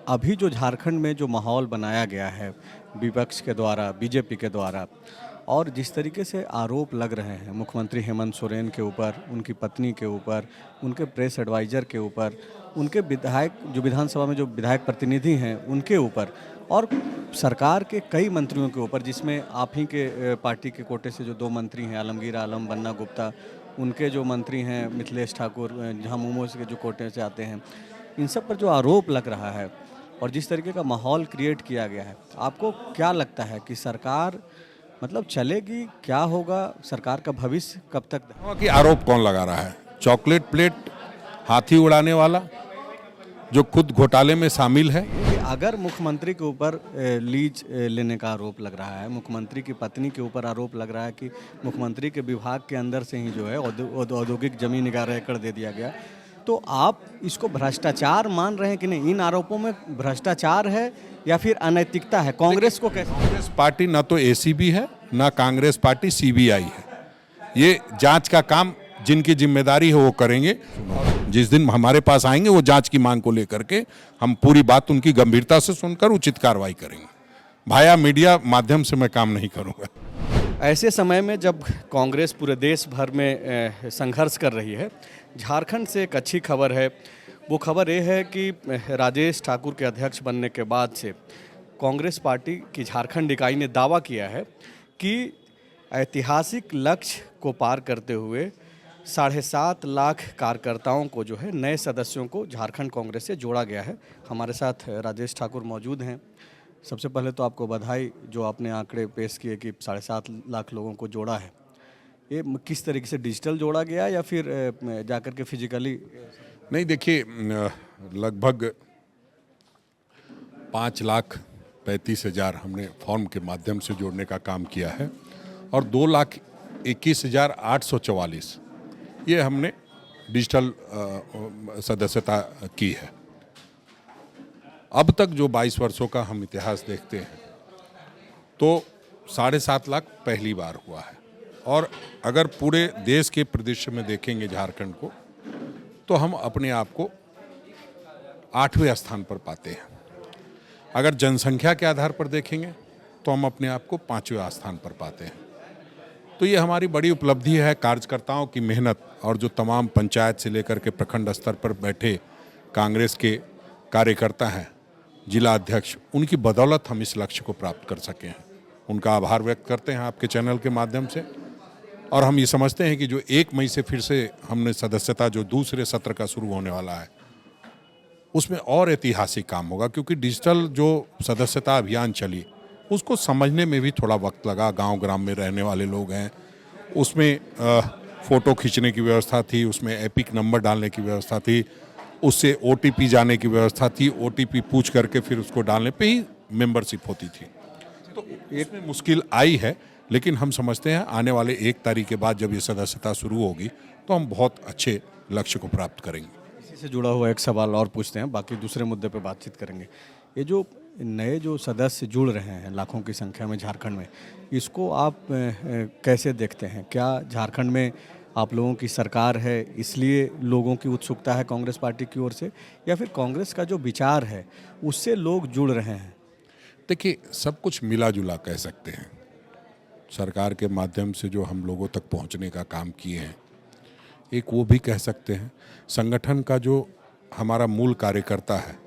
अभी जो झारखंड में जो माहौल बनाया गया है विपक्ष के द्वारा, बीजेपी के द्वारा, और जिस तरीके से आरोप लग रहे हैं मुख्यमंत्री हेमंत सोरेन के ऊपर, उनकी पत्नी के ऊपर, उनके प्रेस एडवाइज़र के ऊपर, उनके विधायक जो विधानसभा में जो विधायक प्रतिनिधि हैं उनके ऊपर, और सरकार के कई मंत्रियों के ऊपर, जिसमें आप ही के पार्टी के कोटे से जो 2 मंत्री हैं, आलमगीर आलम, बन्ना गुप्ता, उनके जो मंत्री हैं मिथिलेश ठाकुर, झामुमो के जो कोटे से आते हैं, इन सब पर जो आरोप लग रहा है और जिस तरीके का माहौल क्रिएट किया गया है, आपको क्या लगता है कि सरकार मतलब चलेगी, क्या होगा, सरकार का भविष्य कब तक? कि आरोप कौन लगा रहा है? चॉकलेट प्लेट हाथी उड़ाने वाला जो खुद घोटाले में शामिल है। अगर मुख्यमंत्री के ऊपर लीज लेने का आरोप लग रहा है, मुख्यमंत्री की पत्नी के ऊपर आरोप लग रहा है कि मुख्यमंत्री के विभाग के अंदर से ही जो है औद्योगिक जमीन 11 एकड़ दे दिया गया, तो आप इसको भ्रष्टाचार मान रहे हैं कि नहीं? इन आरोपों में भ्रष्टाचार है या फिर अनैतिकता है? कांग्रेस को कैसे? कांग्रेस पार्टी ना तो एसीबी है, ना कांग्रेस पार्टी सीबीआई है। ये जांच का काम जिनकी जिम्मेदारी है वो करेंगे। जिस दिन हमारे पास आएंगे वो जांच की मांग को लेकर के हम पूरी बात उनकी गंभीरता से सुनकर उचित कार्रवाई करेंगे। भाया मीडिया माध्यम से मैं काम नहीं करूंगा। ऐसे समय में जब कांग्रेस पूरे देश भर में संघर्ष कर रही है, झारखंड से एक अच्छी खबर है। वो खबर ये है कि राजेश ठाकुर के अध्यक्ष बनने के बाद से कांग्रेस पार्टी की झारखंड इकाई ने दावा किया है कि ऐतिहासिक लक्ष्य को पार करते हुए 7.5 लाख कार्यकर्ताओं को जो है नए सदस्यों को झारखंड कांग्रेस से जोड़ा गया है। हमारे साथ राजेश ठाकुर मौजूद हैं। सबसे पहले तो आपको बधाई, जो आपने आंकड़े पेश किए कि 7.5 लाख लोगों को जोड़ा है। ये किस तरीके से, डिजिटल जोड़ा गया या फिर जाकर के फिजिकली? नहीं, देखिए, लगभग 5,35,000 हमने फॉर्म के माध्यम से जोड़ने का काम किया है और 2,21,844 ये हमने डिजिटल सदस्यता की है। अब तक जो 22 वर्षों का हम इतिहास देखते हैं तो 7.5 लाख पहली बार हुआ है। और अगर पूरे देश के परिदृश्य में देखेंगे झारखंड को, तो हम अपने आप को 8वें स्थान पर पाते हैं। अगर जनसंख्या के आधार पर देखेंगे तो हम अपने आप को 5वें स्थान पर पाते हैं। तो ये हमारी बड़ी उपलब्धि है। कार्यकर्ताओं की मेहनत और जो तमाम पंचायत से लेकर के प्रखंड स्तर पर बैठे कांग्रेस के कार्यकर्ता हैं, जिला अध्यक्ष, उनकी बदौलत हम इस लक्ष्य को प्राप्त कर सके हैं। उनका आभार व्यक्त करते हैं आपके चैनल के माध्यम से। और हम ये समझते हैं कि जो 1 मई से फिर से हमने सदस्यता जो दूसरे सत्र का शुरू होने वाला है, उसमें और ऐतिहासिक काम होगा, क्योंकि डिजिटल जो सदस्यता अभियान चली उसको समझने में भी थोड़ा वक्त लगा। गांव ग्राम में रहने वाले लोग हैं, उसमें फ़ोटो खींचने की व्यवस्था थी, उसमें एपिक नंबर डालने की व्यवस्था थी, उससे OTP जाने की व्यवस्था थी, OTP पूछ करके फिर उसको डालने पे ही मेंबरशिप होती थी। तो इसमें मुश्किल आई है, लेकिन हम समझते हैं आने वाले 1 तारीख के बाद जब ये सदस्यता शुरू होगी तो हम बहुत अच्छे लक्ष्य को प्राप्त करेंगे। इसी से जुड़ा हुआ एक सवाल और पूछते हैं, बाकी दूसरे मुद्दे पे बातचीत करेंगे। ये जो नए जो सदस्य जुड़ रहे हैं लाखों की संख्या में झारखंड में, इसको आप कैसे देखते हैं? क्या झारखंड में आप लोगों की सरकार है इसलिए लोगों की उत्सुकता है कांग्रेस पार्टी की ओर से, या फिर कांग्रेस का जो विचार है उससे लोग जुड़ रहे हैं? देखिए, सब कुछ मिला जुला कह सकते हैं। सरकार के माध्यम से जो हम लोगों तक पहुंचने का काम किए हैं, एक वो भी कह सकते हैं। संगठन का जो हमारा मूल कार्यकर्ता है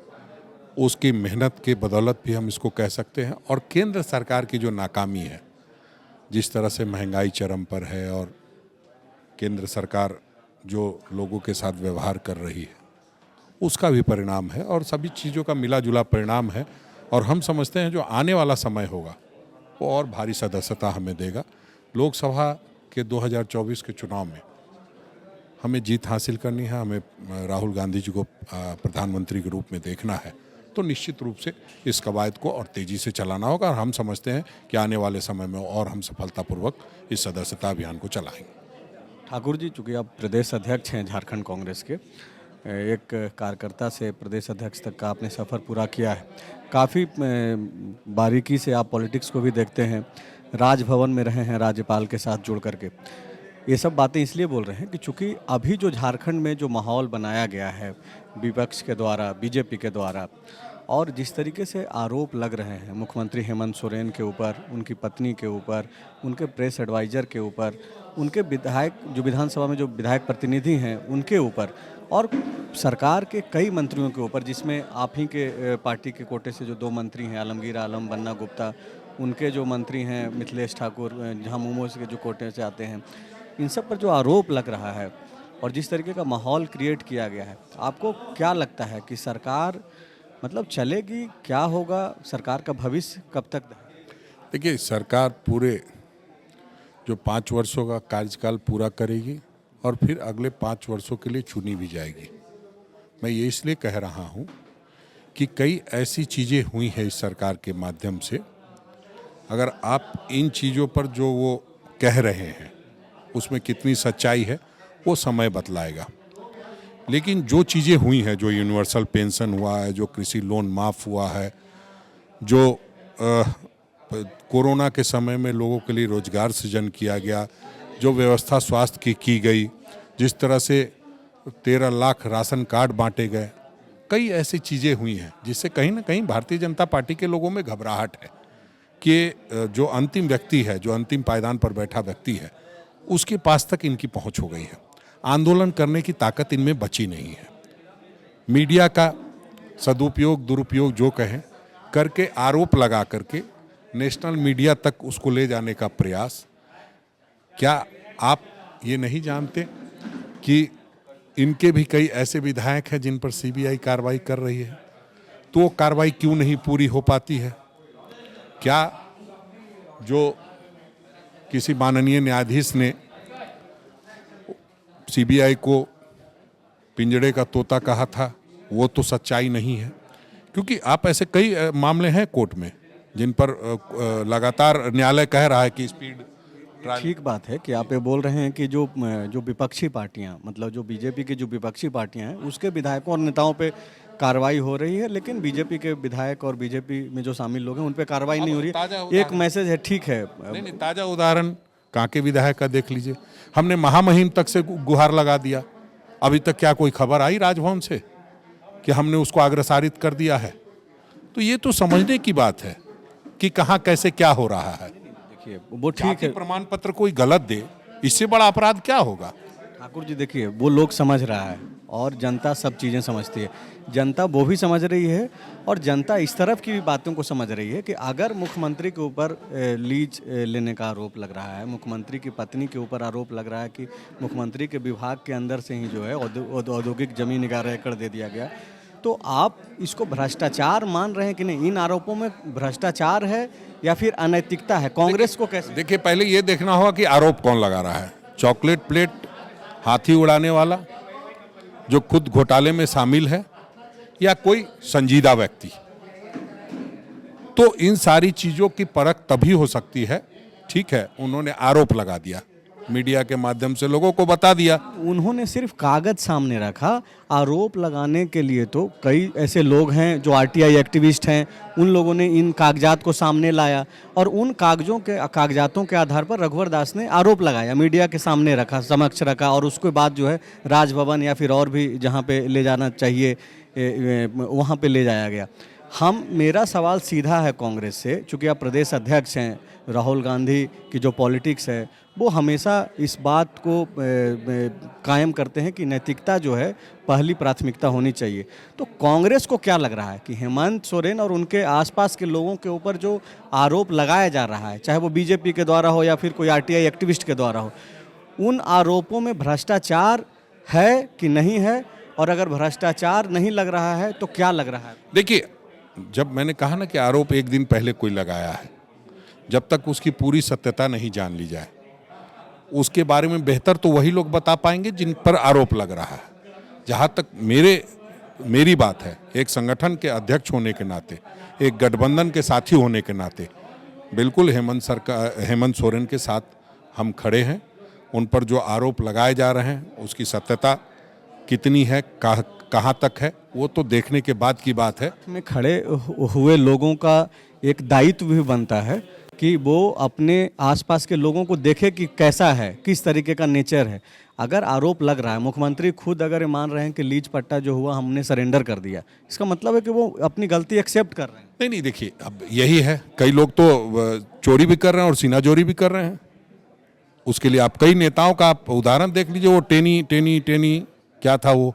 उसकी मेहनत के बदौलत भी हम इसको कह सकते हैं। और केंद्र सरकार की जो नाकामी है, जिस तरह से महंगाई चरम पर है और केंद्र सरकार जो लोगों के साथ व्यवहार कर रही है, उसका भी परिणाम है और सभी चीज़ों का मिला जुला परिणाम है। और हम समझते हैं जो आने वाला समय होगा वो और भारी सदस्यता हमें देगा। लोकसभा के 2024 के चुनाव में हमें जीत हासिल करनी है, हमें राहुल गांधी जी को प्रधानमंत्री के रूप में देखना है, तो निश्चित रूप से इस कवायद को और तेज़ी से चलाना होगा। और हम समझते हैं कि आने वाले समय में और हम सफलतापूर्वक इस सदस्यता अभियान को चलाएंगे। ठाकुर जी, चूँकि आप प्रदेश अध्यक्ष हैं झारखंड कांग्रेस के, एक कार्यकर्ता से प्रदेश अध्यक्ष तक का आपने सफ़र पूरा किया है। काफ़ी बारीकी से आप पॉलिटिक्स को भी देखते हैं, राजभवन में रहे हैं राज्यपाल के साथ जुड़ करके। ये सब बातें इसलिए बोल रहे हैं कि चूँकि अभी जो झारखंड में जो माहौल बनाया गया है विपक्ष के द्वारा, बीजेपी के द्वारा, और जिस तरीके से आरोप लग रहे हैं मुख्यमंत्री हेमंत सोरेन के ऊपर, उनकी पत्नी के ऊपर, उनके प्रेस एडवाइज़र के ऊपर, उनके विधायक जो विधानसभा में जो विधायक प्रतिनिधि हैं उनके ऊपर, और सरकार के कई मंत्रियों के ऊपर, जिसमें आप ही के पार्टी के कोटे से जो 2 मंत्री हैं, आलमगीर आलम, बन्ना गुप्ता, उनके जो मंत्री हैं मिथिलेश ठाकुर, झामुमो के जो कोटे से आते हैं, इन सब पर जो आरोप लग रहा है और जिस तरीके का माहौल क्रिएट किया गया है, आपको क्या लगता है कि सरकार मतलब चलेगी, क्या होगा, सरकार का भविष्य कब तक? देखिए, सरकार पूरे जो 5 वर्षों का कार्यकाल पूरा करेगी और फिर अगले 5 वर्षों के लिए चुनी भी जाएगी। मैं ये इसलिए कह रहा हूँ कि कई ऐसी चीज़ें हुई हैं इस सरकार के माध्यम से, अगर आप इन चीज़ों पर जो वो कह रहे हैं उसमें कितनी सच्चाई है वो समय बतलाएगा। लेकिन जो चीज़ें हुई हैं, जो यूनिवर्सल पेंशन हुआ है, जो कृषि लोन माफ़ हुआ है, जो कोरोना के समय में लोगों के लिए रोजगार सृजन किया गया, जो व्यवस्था स्वास्थ्य की गई, जिस तरह से 13 लाख राशन कार्ड बांटे गए, कई ऐसी चीज़ें हुई हैं जिससे कहीं ना कहीं भारतीय जनता पार्टी के लोगों में घबराहट है कि जो अंतिम व्यक्ति है, जो अंतिम पायदान पर बैठा व्यक्ति है, उसके पास तक इनकी पहुंच हो गई है। आंदोलन करने की ताकत इनमें बची नहीं है। मीडिया का सदुपयोग दुरुपयोग जो कहें करके, आरोप लगा करके नेशनल मीडिया तक उसको ले जाने का प्रयास। क्या आप ये नहीं जानते कि इनके भी कई ऐसे विधायक हैं जिन पर सीबीआई कार्रवाई कर रही है, तो वो कार्रवाई क्यों नहीं पूरी हो पाती है? क्या जो किसी माननीय न्यायाधीश ने सीबीआई को पिंजड़े का तोता कहा था वो तो सच्चाई नहीं है? क्योंकि आप ऐसे कई मामले हैं कोर्ट में जिन पर लगातार न्यायालय कह रहा है कि स्पीड ट्रायल। ठीक बात है कि आप ये बोल रहे हैं कि जो विपक्षी पार्टियां, मतलब जो बीजेपी की जो विपक्षी पार्टियां हैं उसके विधायकों और नेताओं पे कार्रवाई हो रही है, लेकिन बीजेपी के विधायक और बीजेपी में जो शामिल लोग हैं उन पे कार्रवाई नहीं हो रही है। एक मैसेज है, ठीक है। नहीं, ताज़ा उदाहरण कांके विधायक का देख लीजिए। हमने महामहिम तक से गुहार लगा दिया, अभी तक क्या कोई खबर आई राजभवन से कि हमने उसको अग्रसारित कर दिया है? तो ये तो समझने की बात है कि कहाँ कैसे क्या हो रहा है। देखिए वो ठीक है, प्रमाण पत्र कोई गलत दे, इससे बड़ा अपराध क्या होगा? ठाकुर जी देखिए, वो लोग समझ रहा है और जनता सब चीज़ें समझती है। जनता वो भी समझ रही है और जनता इस तरफ की भी बातों को समझ रही है कि अगर मुख्यमंत्री के ऊपर लीज लेने का आरोप लग रहा है, मुख्यमंत्री की पत्नी के ऊपर आरोप लग रहा है कि मुख्यमंत्री के विभाग के अंदर से ही जो है औद्योगिक जमीन 11 एकड़ दे दिया गया, तो आप इसको भ्रष्टाचार मान रहे हैं कि नहीं? इन आरोपों में भ्रष्टाचार है या फिर अनैतिकता है? कांग्रेस को कैसे? देखिए, पहले ये देखना होगा कि आरोप कौन लगा रहा है। चॉकलेट प्लेट हाथी उड़ाने वाला जो खुद घोटाले में शामिल है, या कोई संजीदा व्यक्ति? तो इन सारी चीजों की परख तभी हो सकती है। ठीक है, उन्होंने आरोप लगा दिया, मीडिया के माध्यम से लोगों को बता दिया। उन्होंने सिर्फ कागज सामने रखा, आरोप लगाने के लिए तो कई ऐसे लोग हैं जो आरटीआई एक्टिविस्ट हैं, उन लोगों ने इन कागजात को सामने लाया और उन कागजातों के आधार पर रघुवर दास ने आरोप लगाया, मीडिया के सामने रखा, समक्ष रखा, और उसके बाद जो है राजभवन या फिर और भी जहाँ पे ले जाना चाहिए वहाँ पे ले जाया गया। मेरा सवाल सीधा है कांग्रेस से, चूँकि आप प्रदेश अध्यक्ष हैं, राहुल गांधी की जो पॉलिटिक्स है वो हमेशा इस बात को कायम करते हैं कि नैतिकता जो है पहली प्राथमिकता होनी चाहिए। तो कांग्रेस को क्या लग रहा है कि हेमंत सोरेन और उनके आसपास के लोगों के ऊपर जो आरोप लगाया जा रहा है, चाहे वो बीजेपी के द्वारा हो या फिर कोई आरटीआई एक्टिविस्ट के द्वारा हो, उन आरोपों में भ्रष्टाचार है कि नहीं है? और अगर भ्रष्टाचार नहीं लग रहा है तो क्या लग रहा है? देखिए, जब मैंने कहा ना कि आरोप एक दिन पहले कोई लगाया है, जब तक उसकी पूरी सत्यता नहीं जान ली जाए उसके बारे में बेहतर तो वही लोग बता पाएंगे जिन पर आरोप लग रहा है। जहाँ तक मेरी बात है, एक संगठन के अध्यक्ष होने के नाते, एक गठबंधन के साथी होने के नाते, बिल्कुल हेमंत सोरेन के साथ हम खड़े हैं। उन पर जो आरोप लगाए जा रहे हैं उसकी सत्यता कितनी है, कहाँ तक है, वो तो देखने के बाद की बात है। में खड़े हुए लोगों का एक दायित्व भी बनता है कि वो अपने आसपास के लोगों को देखे कि कैसा है, किस तरीके का नेचर है। अगर आरोप लग रहा है, मुख्यमंत्री खुद अगर ये मान रहे हैं कि लीज पट्टा जो हुआ हमने सरेंडर कर दिया, इसका मतलब है कि वो अपनी गलती एक्सेप्ट कर रहे हैं। नहीं नहीं, देखिए अब यही है, कई लोग तो चोरी भी कर रहे हैं और सीनाजोरी भी कर रहे हैं। उसके लिए आप कई नेताओं का आप उदाहरण देख लीजिए। वो टेनी क्या था, वो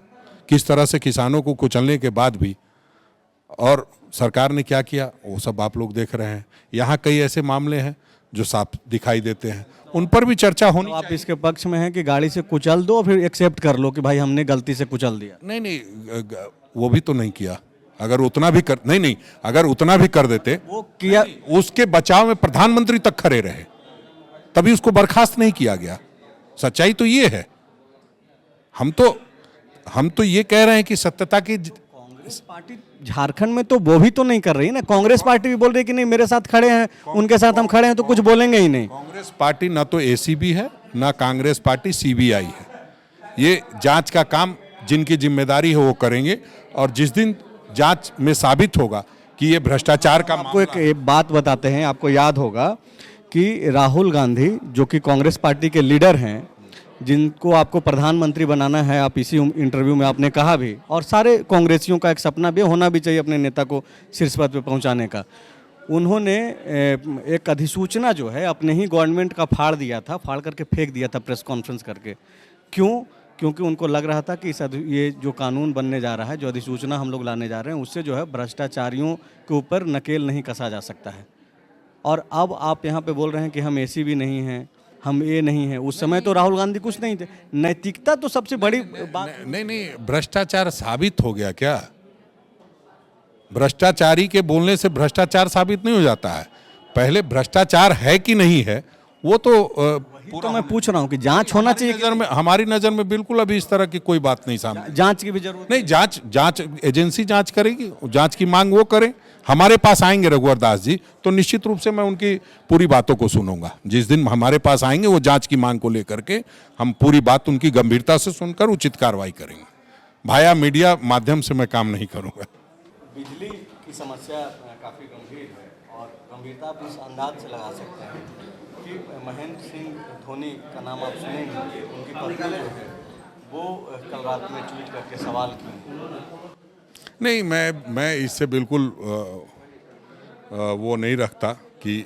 किस तरह से किसानों को कुचलने के बाद भी और सरकार ने क्या किया, वो सब आप लोग देख रहे हैं। यहाँ कई ऐसे मामले हैं जो साफ दिखाई देते हैं, उन पर भी चर्चा होनी तो आप इसके पक्ष में हैं कि गाड़ी से कुचल दो फिर एक्सेप्ट कर लो कि भाई हमने गलती से कुचल दिया? नहीं, वो भी तो नहीं किया। अगर उतना भी कर नहीं, अगर उतना भी कर देते, वो किया। उसके बचाव में प्रधानमंत्री तक खड़े रहे, तभी उसको बर्खास्त नहीं किया गया। सच्चाई तो ये है। हम तो ये कह रहे हैं कि सत्यता की कांग्रेस पार्टी झारखंड में तो वो भी तो नहीं कर रही ना। कांग्रेस पार्टी भी बोल रही है कि नहीं मेरे साथ खड़े हैं, उनके साथ हम खड़े हैं तो कुछ बोलेंगे ही नहीं। कांग्रेस पार्टी ना तो एसीबी है, ना कांग्रेस पार्टी सीबीआई है। ये जांच का काम जिनकी जिम्मेदारी है वो करेंगे, और जिस दिन जांच में साबित होगा कि ये भ्रष्टाचार का आपको एक बात बताते हैं, आपको याद होगा कि राहुल गांधी जो कि कांग्रेस पार्टी के लीडर हैं, जिनको आपको प्रधानमंत्री बनाना है, आप इसी इंटरव्यू में आपने कहा भी, और सारे कांग्रेसियों का एक सपना भी होना भी चाहिए अपने नेता को शीर्ष पद पे पहुंचाने का। उन्होंने एक अधिसूचना जो है अपने ही गवर्नमेंट का फाड़ दिया था, फाड़ करके फेंक दिया था प्रेस कॉन्फ्रेंस करके। क्यों? क्योंकि उनको लग रहा था कि ये जो कानून बनने जा रहा है, जो अधिसूचना हम लोग लाने जा रहे हैं, उससे जो है भ्रष्टाचारियों के ऊपर नकेल नहीं कसा जा सकता है। और अब आप यहाँ पे बोल रहे हैं कि हम ऐसी भी नहीं हैं, हम ये नहीं हैं। उस समय तो राहुल गांधी कुछ नहीं थे। नैतिकता तो सबसे बड़ी बात। नहीं, भ्रष्टाचार साबित हो गया क्या? भ्रष्टाचारी के बोलने से भ्रष्टाचार साबित नहीं हो जाता है। पहले भ्रष्टाचार है कि नहीं है वो तो मैं पूछ रहा हूँ कि जांच होना चाहिए। हमारी नजर में बिल्कुल अभी इस तरह की कोई बात नहीं सामने। जांच की भी जरूरत नहीं, जांच एजेंसी जांच करेगी, जांच की मांग वो करें। हमारे पास आएंगे रघुवर दास जी तो निश्चित रूप से मैं उनकी पूरी बातों को सुनूंगा। जिस दिन हमारे पास आएंगे वो जांच की मांग को लेकर के हम पूरी बात उनकी गंभीरता से सुनकर उचित कार्रवाई करेंगे। भाया मीडिया माध्यम से मैं काम नहीं करूंगा। बिजली की समस्या काफ़ी गंभीर है और गंभीरता आप इस अंदाज से लगा सकते हैं कि महेंद्र सिंह धोनी का नाम आप सुनेंगे, उनकी पत्नी जो है वो कल रात में ट्वीट करके सवाल की। नहीं, मैं इससे बिल्कुल वो नहीं रखता कि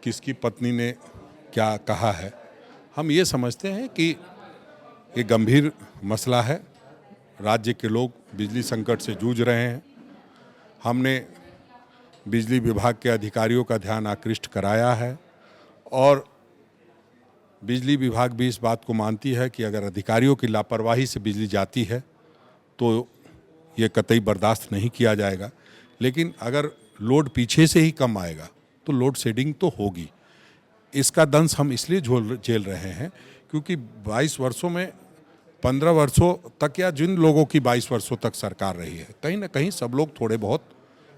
किसकी पत्नी ने क्या कहा है। हम ये समझते हैं कि ये गंभीर मसला है। राज्य के लोग बिजली संकट से जूझ रहे हैं। हमने बिजली विभाग के अधिकारियों का ध्यान आकृष्ट कराया है और बिजली विभाग भी इस बात को मानती है कि अगर अधिकारियों की लापरवाही से बिजली जाती है तो ये कतई बर्दाश्त नहीं किया जाएगा। लेकिन अगर लोड पीछे से ही कम आएगा तो लोड शेडिंग तो होगी। इसका दंश हम इसलिए झेल रहे हैं क्योंकि 22 वर्षों में 15 वर्षों तक या जिन लोगों की 22 वर्षों तक सरकार रही है, कहीं ना कहीं सब लोग थोड़े बहुत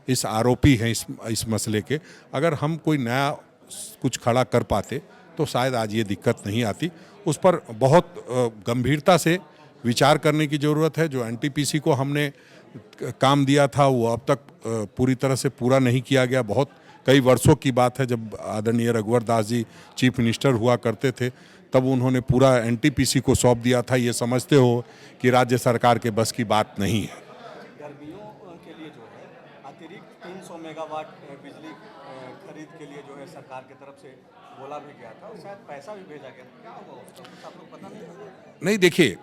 इस आरोपी हैं इस मसले के। अगर हम कोई नया कुछ खड़ा कर पाते तो शायद आज ये दिक्कत नहीं आती। उस पर बहुत गंभीरता से विचार करने की ज़रूरत है। जो एनटीपीसी को हमने काम दिया था वो अब तक पूरी तरह से पूरा नहीं किया गया। बहुत कई वर्षों की बात है, जब आदरणीय रघुवर दास जी चीफ मिनिस्टर हुआ करते थे तब उन्होंने पूरा एनटीपीसी को सौंप दिया था। ये समझते हो कि राज्य सरकार के बस की बात नहीं है। गर्मियों के लिए जो है अतिरिक्त 300 मेगावाट बिजली खरीद के लिए जो है सरकार की तरफ से बोला भी गया था और शायद पैसा भी भेजा गया था। क्या होगा उसका कुछ आप लोग पता नहीं? नहीं, देखिए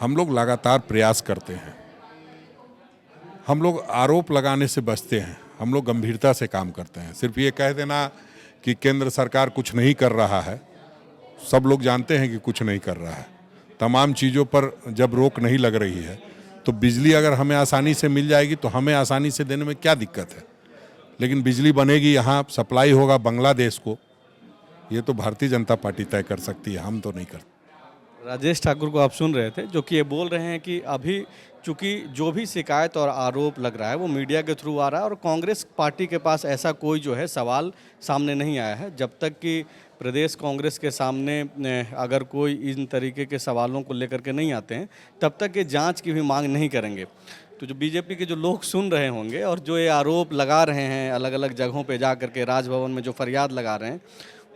हम लोग लगातार प्रयास करते हैं। हम लोग आरोप लगाने से बचते हैं। हम लोग गंभीरता से काम करते हैं। सिर्फ ये कह देना कि केंद्र सरकार कुछ नहीं कर रहा है, सब लोग जानते हैं कि कुछ नहीं कर रहा है। तमाम चीज़ों पर जब रोक नहीं लग रही है तो बिजली अगर हमें आसानी से मिल जाएगी तो हमें आसानी से देने में क्या दिक्कत है। लेकिन बिजली बनेगी, यहाँ सप्लाई होगा बांग्लादेश को, ये तो भारतीय जनता पार्टी तय कर सकती है, हम तो नहीं करते। राजेश ठाकुर को आप सुन रहे थे, जो कि ये बोल रहे हैं कि अभी चूंकि जो भी शिकायत और आरोप लग रहा है वो मीडिया के थ्रू आ रहा है और कांग्रेस पार्टी के पास ऐसा कोई जो है सवाल सामने नहीं आया है। जब तक कि प्रदेश कांग्रेस के सामने अगर कोई इन तरीके के सवालों को लेकर के नहीं आते हैं तब तक ये जांच की भी मांग नहीं करेंगे। तो जो बीजेपी के जो लोग सुन रहे होंगे और जो ये आरोप लगा रहे हैं अलग अलग जगहों पे जा करके, राजभवन में जो फरियाद लगा रहे हैं,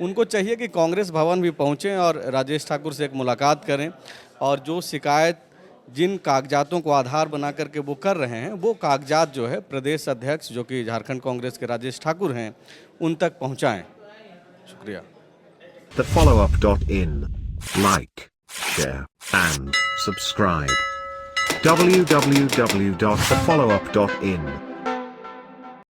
उनको चाहिए कि कांग्रेस भवन भी पहुँचें और राजेश ठाकुर से एक मुलाकात करें और जो शिकायत जिन कागजातों को आधार बना करके वो कर रहे हैं वो कागजात जो है प्रदेश अध्यक्ष जो कि झारखंड कांग्रेस के राजेश ठाकुर हैं उन तक पहुंचाएं। शुक्रिया। thefollowup.in. Like, share, and subscribe. www.thefollowup.in